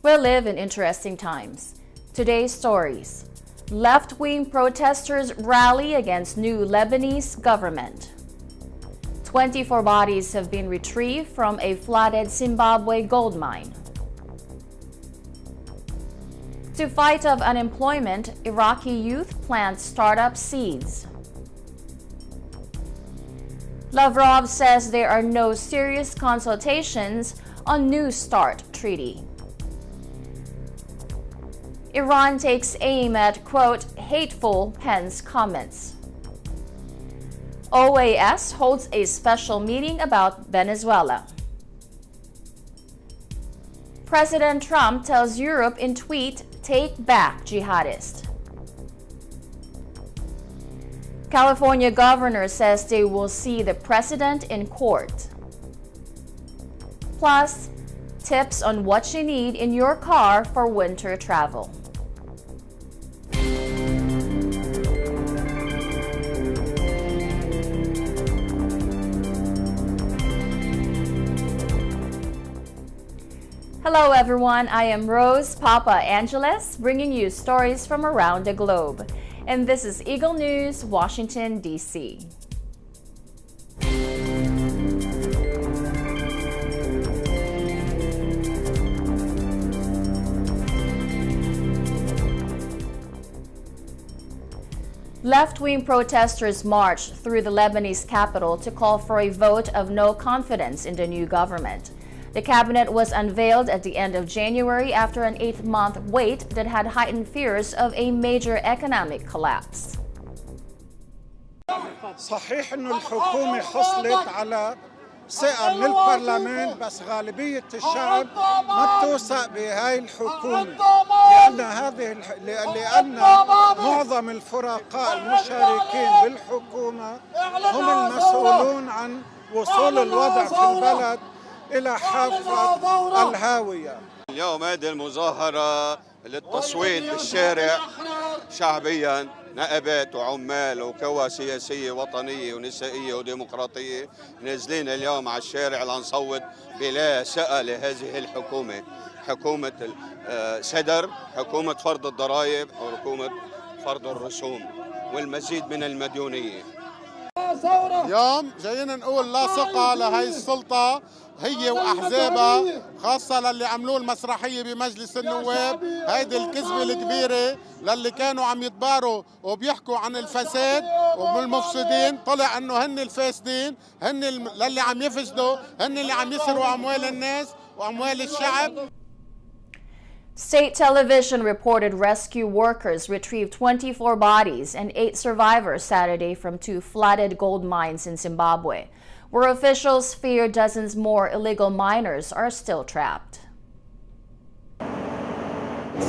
We live in interesting times. Today's stories. Left-wing protesters rally against new Lebanese government. 24 bodies have been retrieved from a flooded Zimbabwe gold mine. To fight off unemployment, Iraqi youth plant startup seeds. Lavrov says there are no serious consultations on New START treaty. Iran takes aim at, quote, hateful Pence comments. OAS holds a special meeting about Venezuela. President Trump tells Europe in tweet, take back jihadist. California governor says they will see the president in court. Plus, tips on what you need in your car for winter travel. Hello everyone, I am Rose Papa Angeles, bringing you stories from around the globe. And this is Eagle News, Washington, D.C. Left-wing protesters marched through the Lebanese capital to call for a vote of no confidence in the new government. The cabinet was unveiled at the end of January after an 8-month wait that had heightened fears of a major economic collapse. صحيح إنه الحكومة حصلت على ثقة من البرلمان بس غالبية الشعب ما بتوثق بهاي الحكومة لأن معظم الفرقاء المشاركين بالحكومة هم المسؤولون عن وصول الوضع في البلد إلى حافة الهاوية. اليوم هذه المظاهرة للتصويت بالشارع شعبيا، نائبات وعمال وقوى سياسية وطنية ونسائية وديمقراطية نازلين اليوم على الشارع لنصوت بلا ثقة لهذه الحكومة، حكومة سدر، حكومة فرض الضرائب، حكومة فرض الرسوم والمزيد من المديونية. اليوم جايين نقول لا ثقة لهي السلطة هي وأحزابها، خاصة للي عملوه المسرحية بمجلس النواب. هيدي الكذبة الكبيرة للي كانوا عم يتباروا وبيحكوا عن الفساد والمفسدين، طلع انه هن الفاسدين، هن للي عم يفسدوا، هن اللي عم يسرقوا أموال الناس وأموال الشعب. State television reported rescue workers retrieved 24 bodies and 8 survivors Saturday from 2 flooded gold mines in Zimbabwe, where officials fear dozens more illegal miners are still trapped.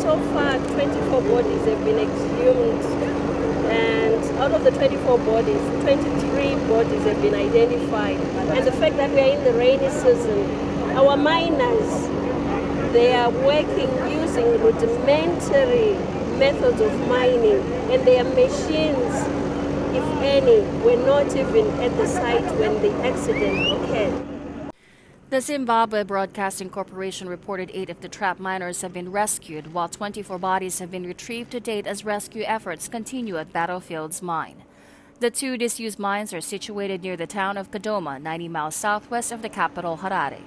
So far, 24 bodies have been exhumed, and out of the 24 bodies, 23 bodies have been identified. And the fact that we are in the rainy season, our miners, they are working using rudimentary methods of mining, and their machines, if any, were not even at the site when the accident occurred. The Zimbabwe Broadcasting Corporation reported 8 of the trapped miners have been rescued, while 24 bodies have been retrieved to date as rescue efforts continue at Battlefields Mine. The 2 disused mines are situated near the town of Kadoma, 90 miles southwest of the capital, Harare.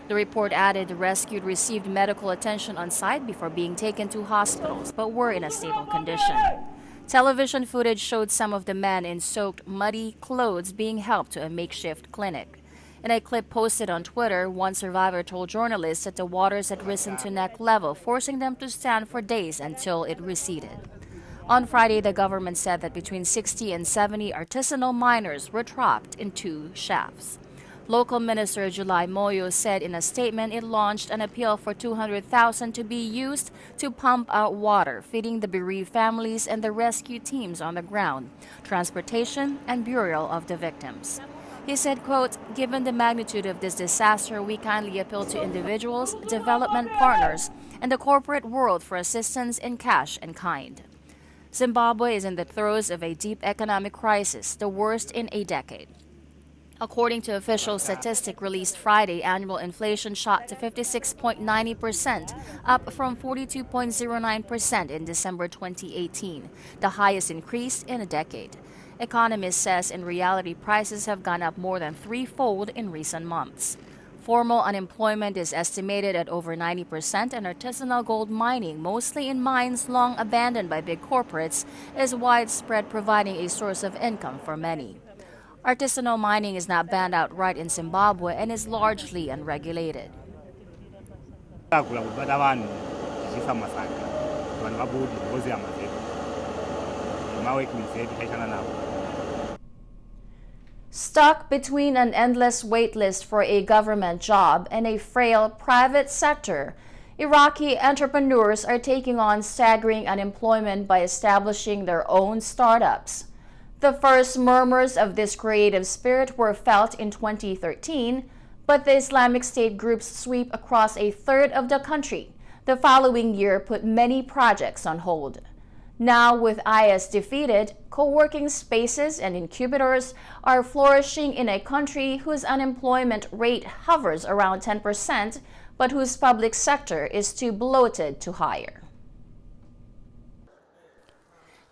The report added the rescued received medical attention on site before being taken to hospitals, but were in a stable condition. Television footage showed some of the men in soaked, muddy clothes being helped to a makeshift clinic. In a clip posted on Twitter, one survivor told journalists that the waters had risen to neck level, forcing them to stand for days until it receded. On Friday, the government said that between 60 and 70 artisanal miners were trapped in 2 shafts. Local Minister July Moyo said in a statement it launched an appeal for $200,000 to be used to pump out water, feeding the bereaved families and the rescue teams on the ground, transportation, and burial of the victims. He said, quote, given the magnitude of this disaster, we kindly appeal to individuals, development partners, and the corporate world for assistance in cash and kind. Zimbabwe is in the throes of a deep economic crisis, the worst in a decade. According to official statistic released Friday, annual inflation shot to 56.90%, up from 42.09% in December 2018, the highest increase in a decade. Economist says in reality prices have gone up more than threefold in recent months. Formal unemployment is estimated at over 90%, and artisanal gold mining, mostly in mines long abandoned by big corporates, is widespread, providing a source of income for many. Artisanal mining is not banned outright in Zimbabwe and is largely unregulated. Stuck between an endless wait list for a government job and a frail private sector, Iraqi entrepreneurs are taking on staggering unemployment by establishing their own startups. The first murmurs of this creative spirit were felt in 2013, but the Islamic State group's sweep across a third of the country the following year put many projects on hold. Now, with IS defeated, co-working spaces and incubators are flourishing in a country whose unemployment rate hovers around 10%, but whose public sector is too bloated to hire.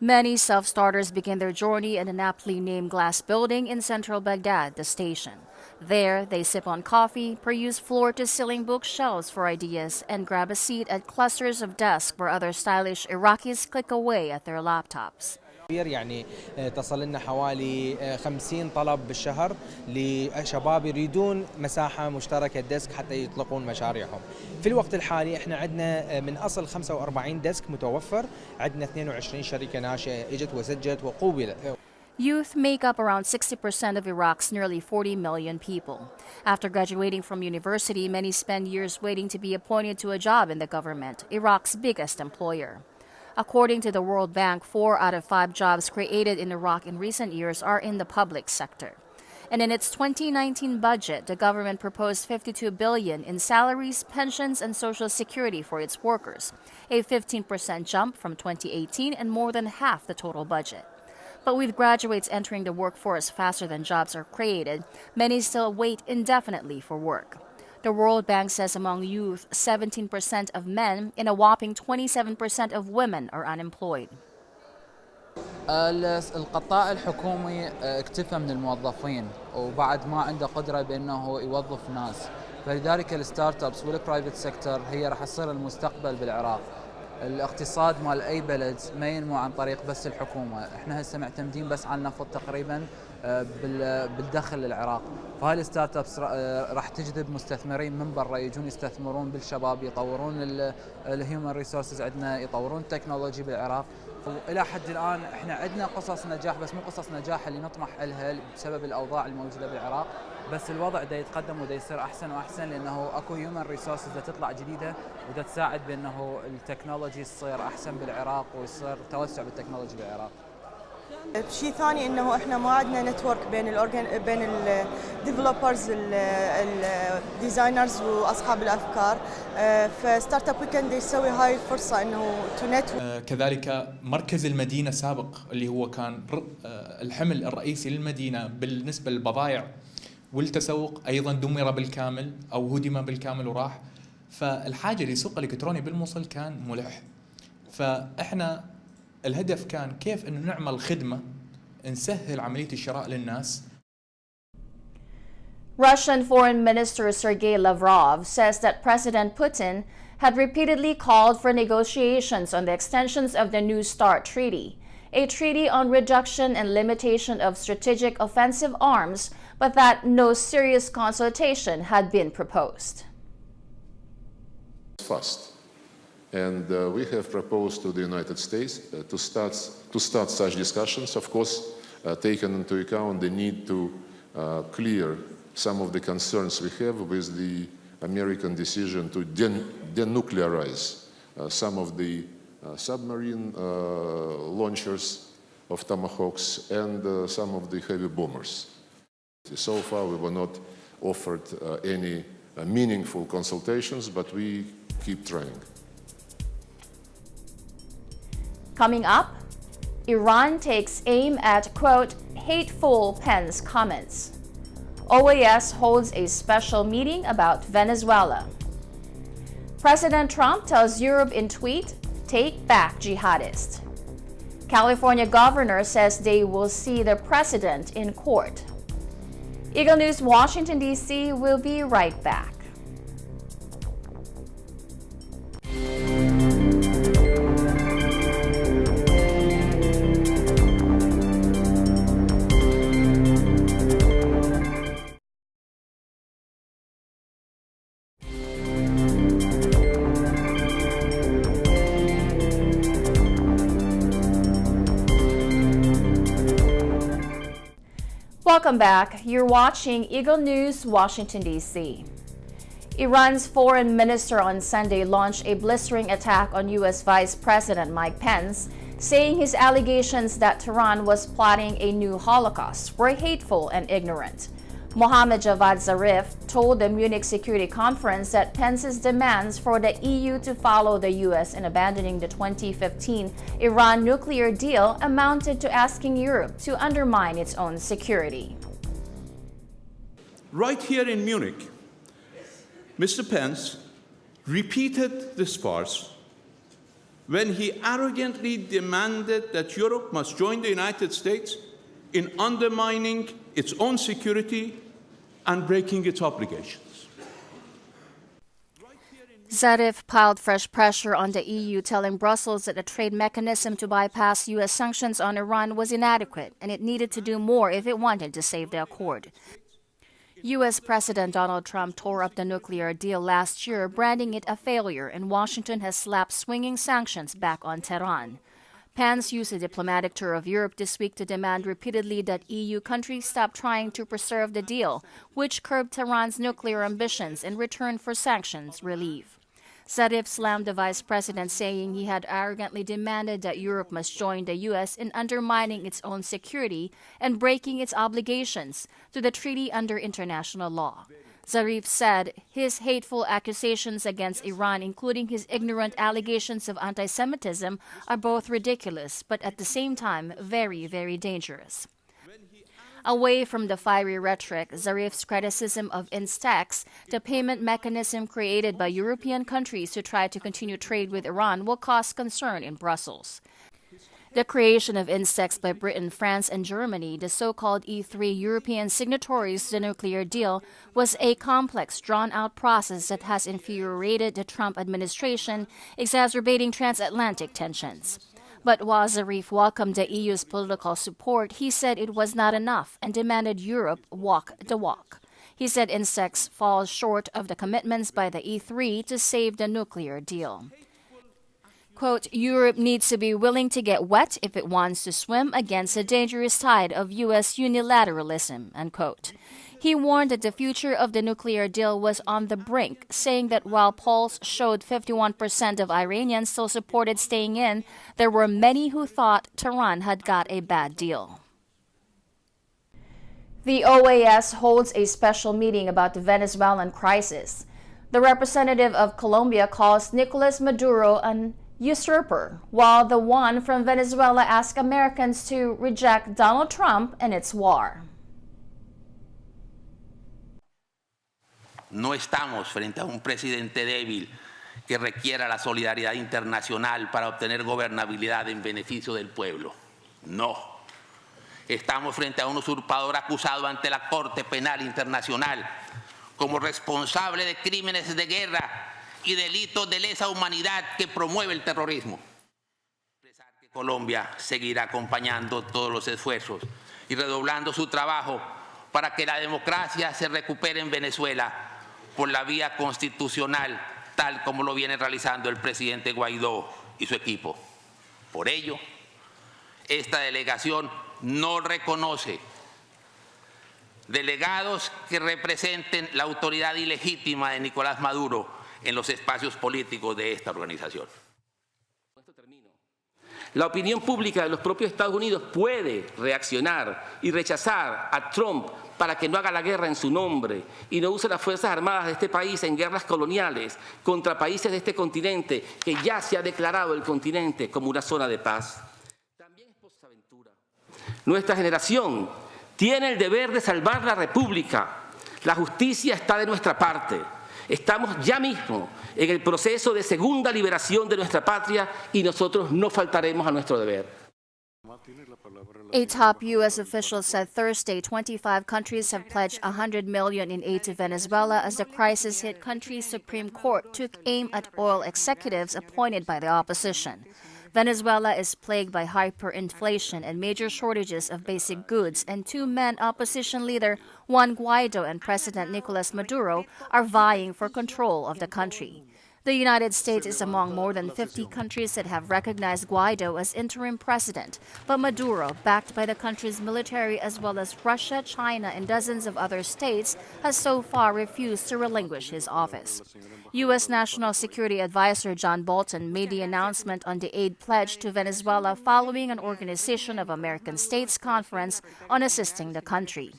Many self-starters begin their journey in an aptly named glass building in central Baghdad, the station. There, they sip on coffee, peruse floor-to-ceiling bookshelves for ideas, and grab a seat at clusters of desks where other stylish Iraqis click away at their laptops. يعني تصل لنا حوالي 50 طلب بالشهر لشباب يريدون مساحة مشتركة ديسك حتى يطلقون مشاريعهم. في الوقت الحالي احنا عندنا من أصل 45 ديسك متوفر، عندنا 22 شركة ناشئة اجت وسجلت وقوبلت. Youth make up around 60% of Iraq's nearly 40 million people. After graduating from university, many spend years waiting to be appointed to a job in the government, Iraq's biggest employer. According to the World Bank, 4 out of 5 jobs created in Iraq in recent years are in the public sector. And in its 2019 budget, the government proposed $52 billion in salaries, pensions, and social security for its workers, a 15% jump from 2018 and more than half the total budget. But with graduates entering the workforce faster than jobs are created, many still wait indefinitely for work. The World Bank says among youth, 17% of men and a whopping 27% of women are unemployed. القطاع الحكومي اكتفى من الموظفين وبعد ما عنده قدرة بأنه يوظف ناس، فلذلك الستارت ابس والبرايفت سيكتور هي راح تصير المستقبل بالعراق. الاقتصاد مال اي بلد ما ينمو عن طريق بس الحكومه، احنا هسه معتمدين بس على النفط تقريبا بالدخل للعراق، فهاي الستارت ابس راح تجذب مستثمرين من برا يجون يستثمرون بالشباب، يطورون الهيومن ريسورسز عندنا، يطورون التكنولوجي بالعراق. والى حد الان احنا عندنا قصص نجاح، بس مو قصص نجاح اللي نطمح لها بسبب الاوضاع الموجوده بالعراق، بس الوضع دا يتقدم ودا يصير احسن واحسن، لانه اكو هيومن ريسورسز دا تطلع جديده ودا تساعد بانه التكنولوجي تصير احسن بالعراق ويصير توسع بالتكنولوجي بالعراق. شيء ثاني انه احنا ما عندنا نتورك بين الديفلوبرز الديزاينرز واصحاب الافكار، فستارت اب ويكند يسوي هاي الفرصه انه تو نتورك. كذلك مركز المدينه سابق اللي هو كان الحمل الرئيسي للمدينه بالنسبه للبضائع والتسوق ايضا دمر بالكامل او هدم بالكامل وراح، فالحاجه لسوق الكتروني بالموصل كان ملح. فاحنا الهدف كان كيف انه نعمل خدمه نسهل عمليه الشراء للناس. Russian Foreign Minister Sergei Lavrov says that President Putin had repeatedly called for negotiations on the extensions of the New START treaty, a treaty on reduction and limitation of strategic offensive arms, but that no serious consultation had been proposed. Fast. And we have proposed to the United States to start such discussions, of course, taking into account the need to clear some of the concerns we have with the American decision to denuclearize some of the submarine launchers of Tomahawks and some of the heavy bombers. So far, we were not offered any meaningful consultations, but we keep trying. Coming up, Iran takes aim at, quote, hateful Pence comments. OAS holds a special meeting about Venezuela. President Trump tells Europe in tweet, "Take back jihadists." California governor says they will see the president in court. Eagle News, Washington, D.C. will be right back. Welcome back. You're watching Eagle News, Washington, D.C. Iran's foreign minister on Sunday launched a blistering attack on U.S. Vice President Mike Pence, saying his allegations that Tehran was plotting a new Holocaust were hateful and ignorant. Mohammad Javad Zarif told the Munich Security Conference that Pence's demands for the EU to follow the U.S. in abandoning the 2015 Iran nuclear deal amounted to asking Europe to undermine its own security. Right here in Munich, Mr. Pence repeated this farce when he arrogantly demanded that Europe must join the United States in undermining its own security and breaking its obligations. Zarif piled fresh pressure on the EU, telling Brussels that a trade mechanism to bypass U.S. sanctions on Iran was inadequate and it needed to do more if it wanted to save the accord. U.S. President Donald Trump tore up the nuclear deal last year, branding it a failure, and Washington has slapped swinging sanctions back on Tehran. Pence used a diplomatic tour of Europe this week to demand repeatedly that EU countries stop trying to preserve the deal, which curbed Tehran's nuclear ambitions in return for sanctions relief. Zarif slammed the vice president, saying he had arrogantly demanded that Europe must join the U.S. in undermining its own security and breaking its obligations to the treaty under international law. Zarif said his hateful accusations against Iran, including his ignorant allegations of anti-Semitism, are both ridiculous, but at the same time, very, very dangerous. Away from the fiery rhetoric, Zarif's criticism of Instex, the payment mechanism created by European countries to try to continue trade with Iran, will cause concern in Brussels. The creation of Instex by Britain, France, and Germany, the so-called E3 European signatories to the nuclear deal, was a complex, drawn-out process that has infuriated the Trump administration, exacerbating transatlantic tensions. But while Zarif welcomed the EU's political support, he said it was not enough and demanded Europe walk the walk. He said Instex falls short of the commitments by the E3 to save the nuclear deal. Quote, Europe needs to be willing to get wet if it wants to swim against the dangerous tide of U.S. unilateralism, unquote. He warned that the future of the nuclear deal was on the brink, saying that while polls showed 51% of Iranians still supported staying in, there were many who thought Tehran had got a bad deal. The OAS holds a special meeting about the Venezuelan crisis. The representative of Colombia calls Nicolas Maduro an usurper, while the one from Venezuela asks Americans to reject Donald Trump and its war. No estamos frente a un presidente débil que requiera la solidaridad internacional para obtener gobernabilidad en beneficio del pueblo. No. Estamos frente a un usurpador acusado ante la Corte Penal Internacional como responsable de crímenes de guerra y delitos de lesa humanidad que promueve el terrorismo. Colombia seguirá acompañando todos los esfuerzos y redoblando su trabajo para que la democracia se recupere en Venezuela por la vía constitucional, tal como lo viene realizando el presidente Guaidó y su equipo. Por ello, esta delegación no reconoce delegados que representen la autoridad ilegítima de Nicolás Maduro en los espacios políticos de esta organización. La opinión pública de los propios Estados Unidos puede reaccionar y rechazar a Trump para que no haga la guerra en su nombre y no use las Fuerzas Armadas de este país en guerras coloniales contra países de este continente que ya se ha declarado el continente como una zona de paz. También es posaventura. Nuestra generación tiene el deber de salvar la República La justicia está de nuestra parte. Estamos ya mismo en el proceso de segunda liberación de nuestra patria y nosotros no faltaremos a nuestro deber. A top U.S. official said Thursday 25 countries have pledged $100 million in aid to Venezuela as the crisis hit country's Supreme Court took aim at oil executives appointed by the opposition. Venezuela is plagued by hyperinflation and major shortages of basic goods, and two men opposition leader Juan Guaido and President Nicolas Maduro are vying for control of the country. The United States is among more than 50 countries that have recognized Guaido as interim president, but Maduro, backed by the country's military as well as Russia, China, and dozens of other states, has so far refused to relinquish his office. U.S. National Security Advisor John Bolton made the announcement on the aid pledge to Venezuela following an Organization of American States conference on assisting the country.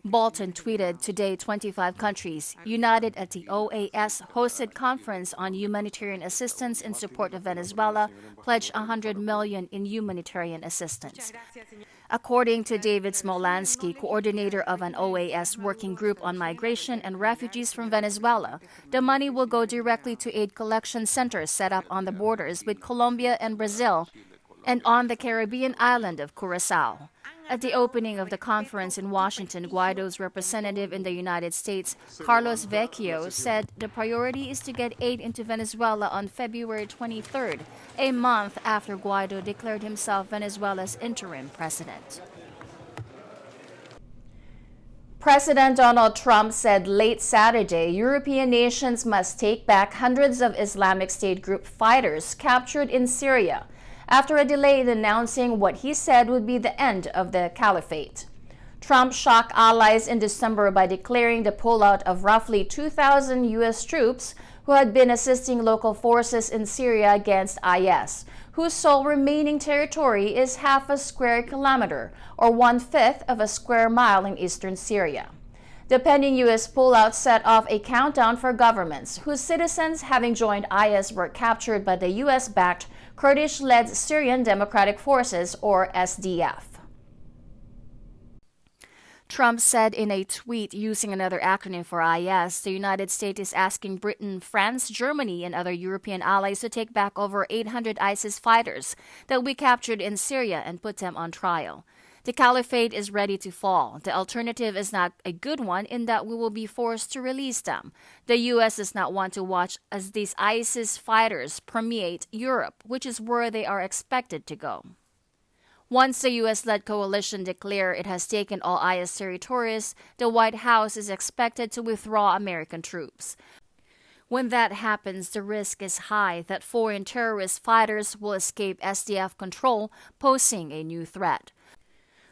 Bolton tweeted today 25 countries united at the OAS-hosted conference on humanitarian assistance in support of Venezuela pledged $100 million in humanitarian assistance. According to David Smolansky, coordinator of an OAS working group on migration and refugees from Venezuela, the money will go directly to aid collection centers set up on the borders with Colombia and Brazil and on the Caribbean island of Curaçao. At the opening of the conference in Washington, Guaido's representative in the United States, Carlos Vecchio, said the priority is to get aid into Venezuela on February 23rd, a month after Guaido declared himself Venezuela's interim president. President Donald Trump said late Saturday European nations must take back hundreds of Islamic State group fighters captured in Syria, after a delay in announcing what he said would be the end of the caliphate. Trump shocked allies in December by declaring the pullout of roughly 2,000 U.S. troops who had been assisting local forces in Syria against IS, whose sole remaining territory is half a square kilometer, or 1/5 of a square mile in eastern Syria. The pending U.S. pullout set off a countdown for governments whose citizens having joined IS were captured by the U.S.-backed Kurdish-led Syrian Democratic Forces, or SDF. Trump said in a tweet using another acronym for IS, the United States is asking Britain, France, Germany, and other European allies to take back over 800 ISIS fighters that we captured in Syria and put them on trial. The caliphate is ready to fall. The alternative is not a good one in that we will be forced to release them. The U.S. does not want to watch as these ISIS fighters permeate Europe, which is where they are expected to go. Once the U.S.-led coalition declares it has taken all IS territories, the White House is expected to withdraw American troops. When that happens, the risk is high that foreign terrorist fighters will escape SDF control, posing a new threat.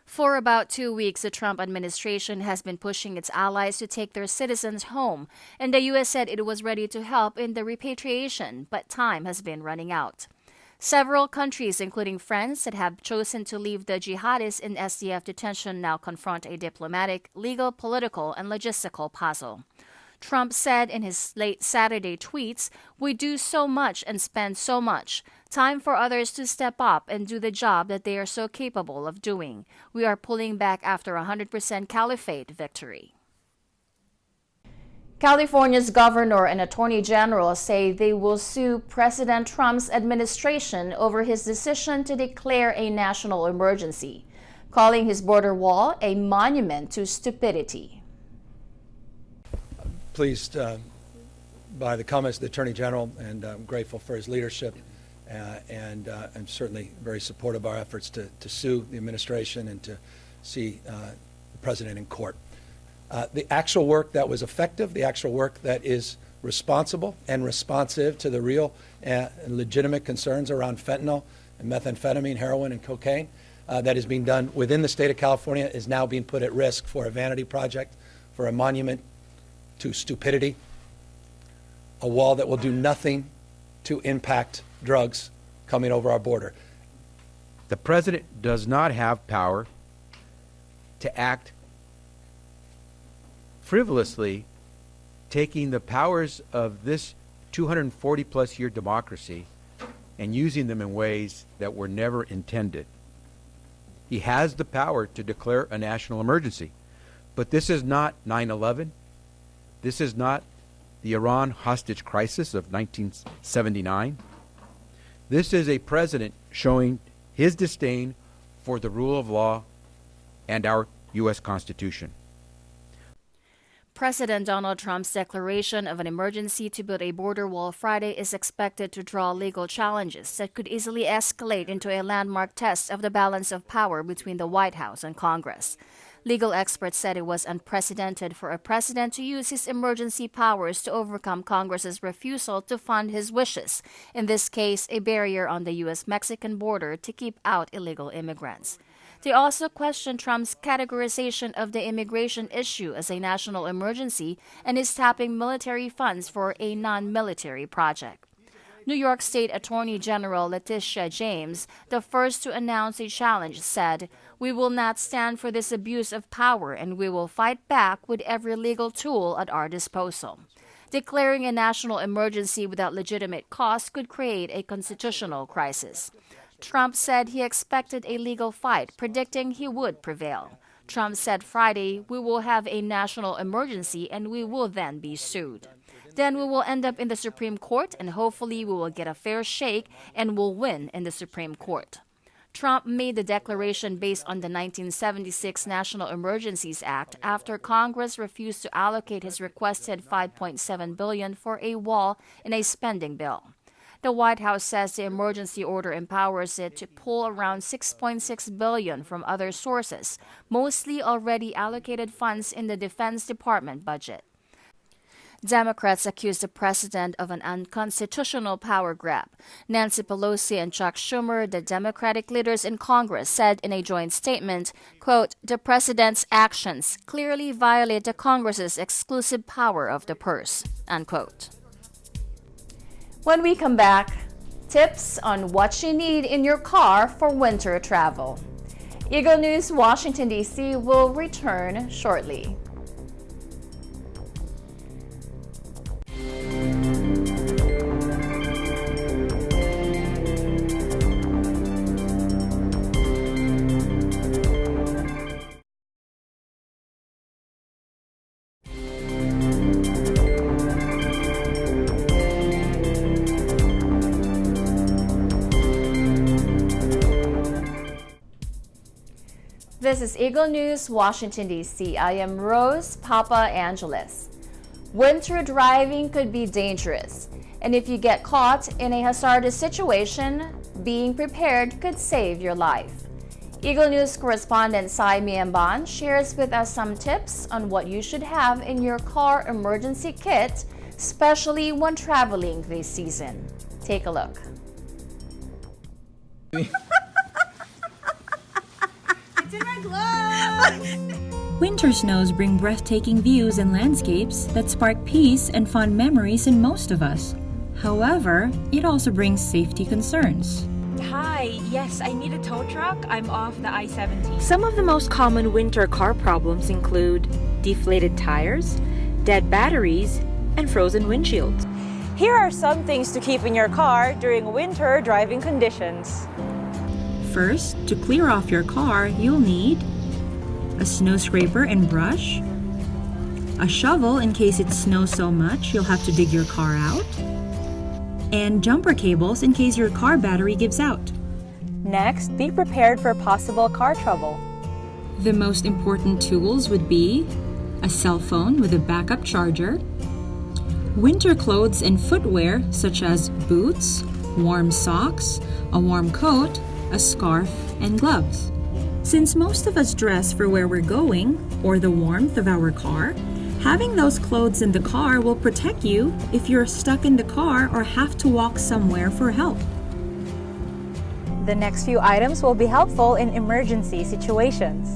For about 2 weeks, the Trump administration has been pushing its allies to take their citizens home, and the U.S. said it was ready to help in the repatriation, but time has been running out. Several countries, including France, that have chosen to leave the jihadists in SDF detention now confront a diplomatic, legal, political, and logistical puzzle. Trump said in his late Saturday tweets, "We do so much and spend so much. Time for others to step up and do the job that they are so capable of doing. We are pulling back after 100% caliphate victory." California's governor and attorney general say they will sue President Trump's administration over his decision to declare a national emergency, calling his border wall a monument to stupidity. Pleased by the comments of the Attorney General, and I'm grateful for his leadership, and I'm certainly very supportive of our efforts to sue the administration and to see the President in court. The actual work that was effective, the actual work that is responsible and responsive to the real and legitimate concerns around fentanyl and methamphetamine, heroin, and cocaine that is being done within the state of California is now being put at risk for a vanity project, for a monument to stupidity, a wall that will do nothing to impact drugs coming over our border. The president does not have power to act frivolously, taking the powers of this 240-plus year democracy and using them in ways that were never intended. He has the power to declare a national emergency, But this is not 9/11. This is not the Iran hostage crisis of 1979. This is a president showing his disdain for the rule of law and our U.S. Constitution. President Donald Trump's declaration of an emergency to build a border wall Friday is expected to draw legal challenges that could easily escalate into a landmark test of the balance of power between the White House and Congress. Legal experts said it was unprecedented for a president to use his emergency powers to overcome Congress's refusal to fund his wishes, in this case, a barrier on the U.S.-Mexican border to keep out illegal immigrants. They also questioned Trump's categorization of the immigration issue as a national emergency and is tapping military funds for a non-military project. New York State Attorney General Letitia James, the first to announce a challenge, said, "We will not stand for this abuse of power and we will fight back with every legal tool at our disposal." Declaring a national emergency without legitimate cause could create a constitutional crisis. Trump said he expected a legal fight, predicting he would prevail. Trump said Friday, "We will have a national emergency and we will then be sued. Then we will end up in the Supreme Court and hopefully we will get a fair shake and will win in the Supreme Court." Trump made the declaration based on the 1976 National Emergencies Act after Congress refused to allocate his requested $5.7 billion for a wall in a spending bill. The White House says the emergency order empowers it to pull around $6.6 billion from other sources, mostly already allocated funds in the Defense Department budget. Democrats accused the president of an unconstitutional power grab. Nancy Pelosi and Chuck Schumer, the Democratic leaders in Congress, said in a joint statement, quote, "The president's actions clearly violate the Congress's exclusive power of the purse," unquote. When we come back, tips on what you need in your car for winter travel. Eagle News Washington, D.C. will return shortly. This is Eagle News, Washington, D.C. I am Rose Papa Angeles. Winter driving could be dangerous, and if you get caught in a hazardous situation, being prepared could save your life. Eagle News correspondent Sai Miamban shares with us some tips on what you should have in your car emergency kit, especially when traveling this season. Take a look. Winter snows bring breathtaking views and landscapes that spark peace and fond memories in most of us. However, it also brings safety concerns. Hi, yes, I need a tow truck. I'm off the I-70. Some of the most common winter car problems include deflated tires, dead batteries, and frozen windshields. Here are some things to keep in your car during winter driving conditions. First, to clear off your car, you'll need a snow scraper and brush, a shovel in case it snows so much you'll have to dig your car out, and jumper cables in case your car battery gives out. Next, be prepared for possible car trouble. The most important tools would be a cell phone with a backup charger, winter clothes and footwear such as boots, warm socks, a warm coat, a scarf, and gloves. Since most of us dress for where we're going or the warmth of our car, having those clothes in the car will protect you if you're stuck in the car or have to walk somewhere for help. The next few items will be helpful in emergency situations.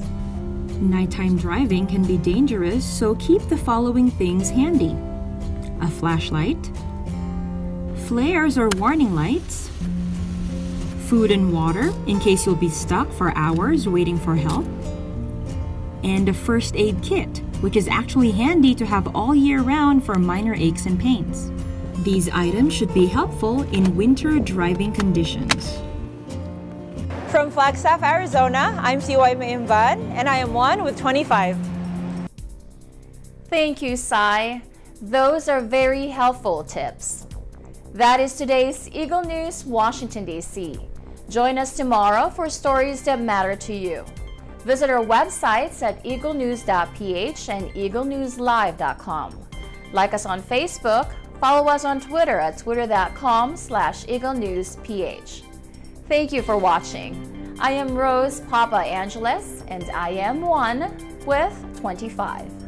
Nighttime driving can be dangerous, so keep the following things handy: a flashlight, flares or warning lights, food and water in case you'll be stuck for hours waiting for help, and a first aid kit, which is actually handy to have all year round for minor aches and pains. These items should be helpful in winter driving conditions. From Flagstaff, Arizona, I'm CY Maimban, and I am one with 25. Thank you, Sai. Those are very helpful tips. That is today's Eagle News, Washington, D.C. Join us tomorrow for stories that matter to you. Visit our websites at eaglenews.ph and eaglenewslive.com. Like us on Facebook, follow us on Twitter at twitter.com/eaglenewsph. Thank you for watching. I am Rose Papa Angeles, and I am 1 with 25.